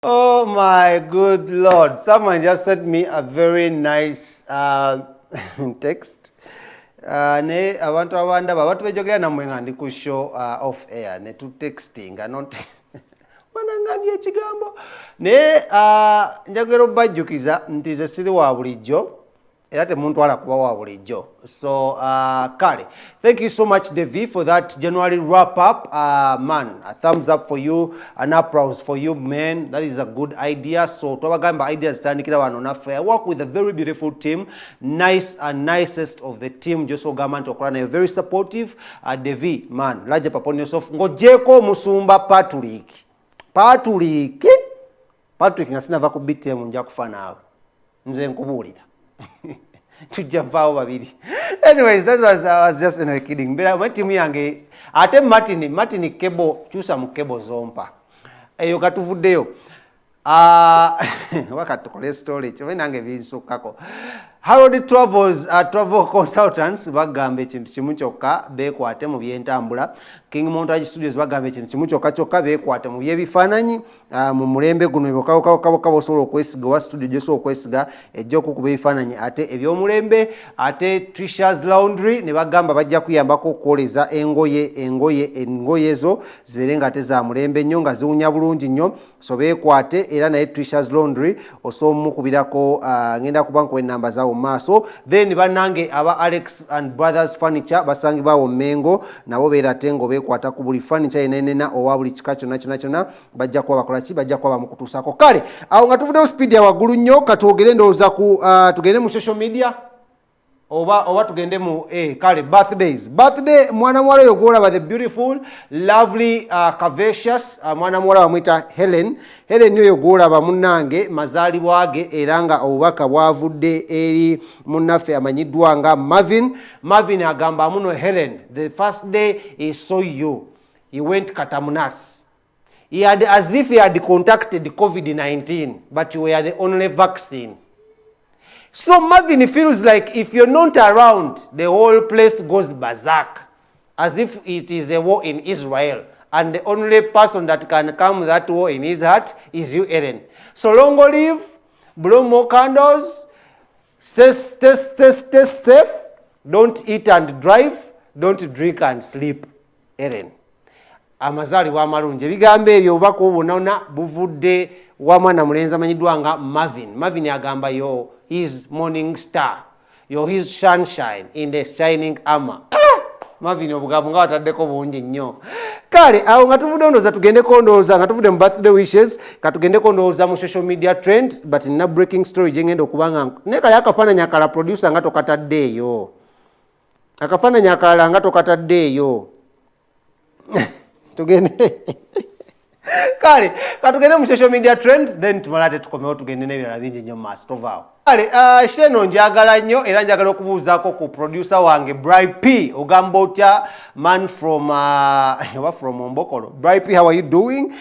Oh my good Lord. Someone just sent me a very nice text. Ne abantu abandaba abantu bejogera namwe nga ndi ku show off air ne tu texting not wanangambye ekigambo ne njagero bajjukiza nti ze siri wa bulijjo era temuntwala kuba wa bulijjo. So kale, thank you so much Devi for that January wrap up. Man, a thumbs up for you, an applause for you, man. That is a good idea. So twabagamba ideas zitandikira wano naffe. I work with a very beautiful team, nice and nicest of the team. Joso Gaman okola nayo very supportive. Devi, man, laje paponi yourself. Ngojeko musumba Patrick nga sinava ku BTM nja kufa naawe. Nze nkubuulira. Tujavao babiri. Anyways, that was just kidding. But my team yange ate Martin kebo chusa mukebo zompa. Eyo katuvuddeyo. Wakatukole story. Chwe nange binsukako. Harold travel consultants bagambe ekintu kimu kyokka beekwate mu byentambula. King Montage Studios bagambe ekintu kimu kyokka beekwate mu byebifaananyi mu mulembe guno ebokabo osobola okwesiga wa studio gyosobola okwesiga ejja okukuba ebifaananyi ate ebyomulembe ate Trisha's Laundry ne bagamba bajja kuyambako okwoleza engoye ezo zibeere nga ate za mulembe nnyo nga ziwunya bulungi nnyo so beekwate era naye Trisha's Laundry osobola omukubirako ngenda kuba nkuwa ennamba zaawo maaso then bannange aba Alex and Brothers Furniture basangibwawo Mengo nabo beerate ngo beekwata ku buli furniture yenenena owa buli kika kyonna bajja kuba bakola ki bajja kuba bamukutuusako kale awo nga tuvuddewo speed ya waggulu nnyo katwogere ndowooza ku tugende mu social media oba tugende mu kale birthday mwana muwala oyo gwolaba the beautiful lovely curvaceous mwana muwala bamwita Helen oyo gwolaba munnange mazaalibwa ge era nga obubaka bwavudde eri munnaffe amanyiddwa nga Marvin agamba muno Helen, the first day he saw you he went katamunas. He had as if he had contacted COVID-19 but you were the only vaccine. So Marvin feels like if you're not around, the whole place goes berserk, as if it is a war in Israel, and the only person that can calm that war in his heart is you, Ellen. So long live, blow more candles, stay safe, don't eat and drive, don't drink and sleep, Ellen. Amazaalibwa amalungi ebigambo ebyo obubaka obunona buvudde wa mwana mulenzi amanyiddwa nga Marvin agamba yo his morning star, yo his sunshine in the shining armor. Marvin obugambo nga wataddeko bungi nnyo kale awo nga tuvudde ndowooza tugendeko ndowooza nga tuvudde mu birthday wishes katugendeko ndowooza mu social media trend but nina breaking story gyengenda okubanga naye kale akafaananyi akala producer nga tokataddeeyo akafaananyi akalala nga tokataddeeyo tugende kale katugende mu social media trend then tumalate tukomewo tugende n'ebirala bingi nnyo maaso tovaawo kale sheno njagala nnyo era njagala okubuuzaako ku producer wange Bry P ogamba otya man from Mbokolo. Bry P, how are you doing?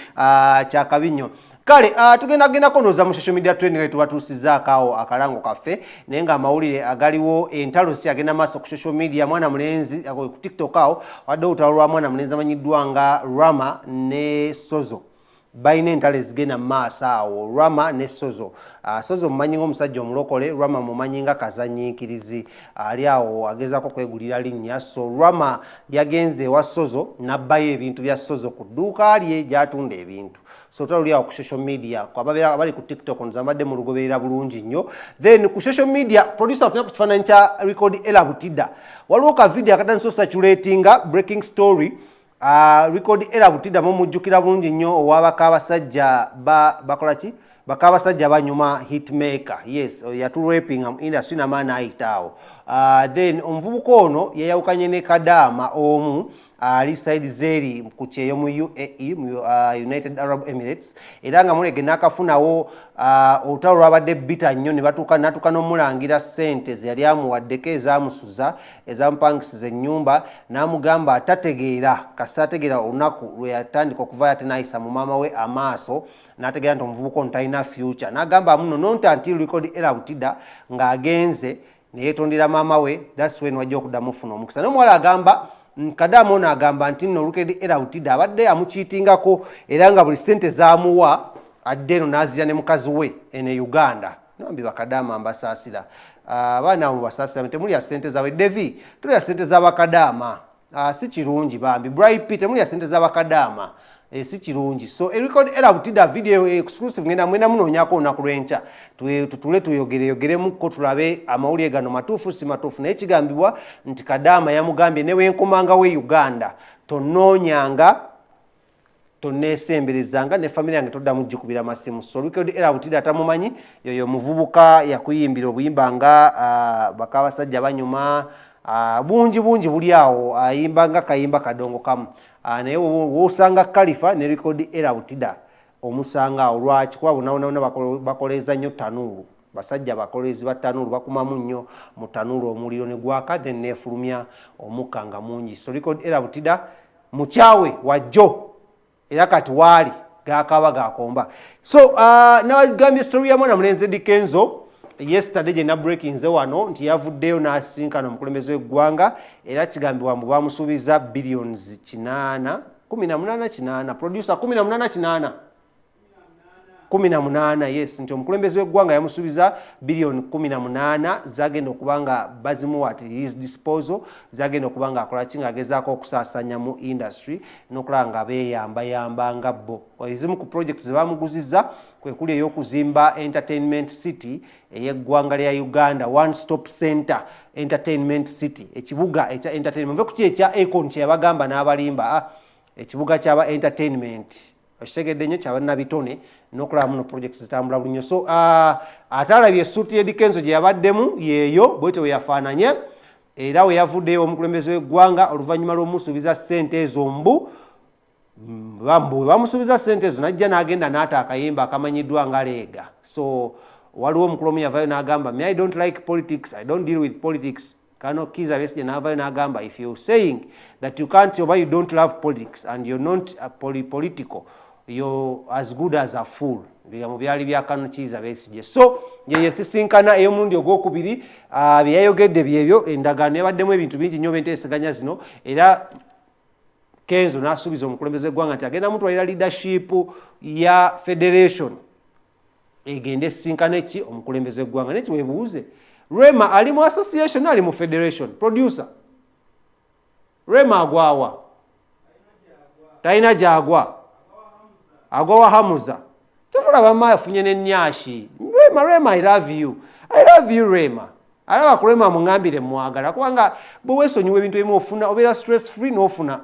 Kyakabi nnyo kale tugendagendako ndowooza mu social media trend nga tubatuusizaako awo akalango kaffe naye nga amawulire agaliwo entalo zikyagenda maaso ku social media mwana mulenzi ku TikTok awo wadde olutalo lwa mwana mulenzi amanyiddwa nga Rama ne Sozo balina entalo ezigenda mu maaso awo Rama ne Sozo. Sozo mumanyi ng'omusajja omulokole, Rama mumanyi nga kazanyiikirizi ali awo agezaako kwegulira linnya. So Rama yagenze ewa Sozo n'abbayo ebintu bya Sozo ku dduuka lye gy'atunda ebintu. So tuli awo ku social media abali ku TikTok nzambadde mu lugoberera bulungi nnyo. Then ku social media producer afuna ku kifaananyi kya Record Ella Butida waliwo ka video akatandise circulatinga breaking story. Record Ella Butida mumujjukira bulungi nnyo owabaka abasajja bakola ki bakabasajja banyuma hitmaker. Yes, yatulaping industry n'amaana ayitaawo. Then omuvubuka ono yayawukanye ne Kadaama omu ali side zeri ku kyeyo mu UAE mu United Arab Emirates era nga mulege n'akafunawo olutalo lwabadde bita nnyo ne batuuka n'omulangira ssente ze yali amuwaddeko ezaamusuza ezaamupangisiza ennyumba n'amugamba atategeera kasi ategeera olunaku lwe yatandika okuva ate n'ayisa mu maama we amaaso n'ategeera nti omuvubuka ono talina future n'agamba muno not until Record Ella Butida ng'agenze ne yeetondera maama we that's when wajja okuddamu ofuna omukisa n'omuwala agamba Kadaama ono agamba nti nno Record Ella Butida abadde amukiitingako era nga buli ssente zaamuwa addeno nazira ne mukazi we ene Uganda nambi bakadama ambasasira abaana mu basasira temuli sente zawe Devi tuli sente za bakadama si kirungi bambi Bright temuli sente za bakadama si kirungi so record era butida video exclusive ngenda mwena muno nyako na kulwencha tutule tuyogeremu ko tulabe amawuli gano matufu si matufu naye kigambibwa nti kadama yamugambye newe enkomanga we Uganda tononyanga tonesemberezanga ne family yange todda mujikubira masimu so record era butida atamumanyi yoyo muvubuka yakuyimbira obuyimbanga bakabasajja banyuma bungi buli awo ayimbanga kayimba kadongo kamu naye wosanga Khalifa ne record era butida omusanga olwaki kwa bunaona bakoleza nnyo tanulu basajja bakolezi ba tanulu bakumamu nnyo mu tanulu omuliro ne gwaka then nefulumya omukanga mungi so record era butida muchawe wajjo era kati wali gakaba gakomba so nabagambye story ya mwana mulenzi Kenzo yesterday je na breaking ze wano nti yavuddeyo na nsisinkano omukulembeze w'eggwanga era kigambibwa mbu bamusuubiza billions 18 producer 18 yes nti omukulembeze w'eggwanga yamusuubiza billion 18 zagenda okubanga bazimuwa at his disposal zagenda okubanga akola kinga agezaako okusaasanya mu industry n'okulanga beeyamba bo ezimu ku project ze bamuguzizza kwe kuli ey'okuzimba entertainment city ey'eggwanga lya Uganda one stop center entertainment city ekibuga ekya entertainment mve kuki ekya Akon kye yabagamba n'abalimba ekibuga kyaba entertainment okitegedde nnyo kyaba bitone n'okulaba muno projects zitambula bulunyo so atalabye suuti ye Kenzo gye yabaddemu yeeyo bwete we yafaananye era we yavuddeyo omukulembeze w'eggwanga oluvannyuma lw'omusuubiza ssente ezo mbu bamusuubiza ssente ezo najja n'agenda n'ata akayimba akamanyiddwa nga leega so waliwo omukulu omu yavayo n'agamba me I don't like politics I don't deal with politics Kano Kiza Besje n'avayo n'agamba if you're saying that you can't or you don't love politics and you're not political you're as good as a fool bigambo byali bya Kano Kiza Besje so ye nsisinkana ey'omulundi ogwokubiri byeyayogedde byebyo endagaano yabaddemu ebintu bingi nnyo benteeseganya zino era Kenzo n'asuubiza omukulembeze w'eggwanga nti agenda mutwalira leadership ya federation egende nsisinkana ki omukulembeze w'eggwanga ne kiwebuuze Rema ali mu association ali mu federation producer Rema agwawa taina jagwa agwa Hamuza tulaba mama afunye n'ennyashi Rema I love you Rema alaba ku Rema mungambire mwagala kubanga bwe weesonyiwa ebintu ebimu ofuna obeera stress free n'ofuna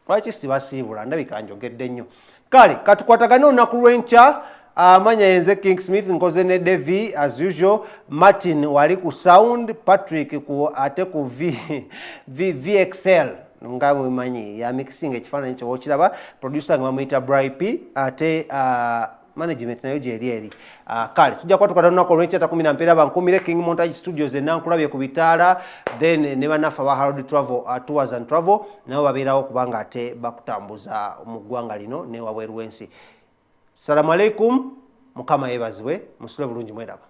lwaki sibasiibula ndabika njogedde nnyo kale katukwatagane olunaku lw'enkya Manya yenze King Smith nkoze ne Devi as usual Martin wali ku sound Patrick ku ate ku VXL nga mwimanyi ya mixing ekifaananyi kyo kiraba producer nga bamuyita Bright ate management nayo gyeri kale tujja kwatukwata olunaku olw'enkya 12 bankumire King Montage Studios enankulabye ku bitaala then ne banafa ba Harold Travel Tours and Travel nabo babeerawo kubanga ate bakutambuza mu ggwanga lino ne wabweru w'ensi Salamu alaikum, mukama yebazwe, musule bulungi mweraba.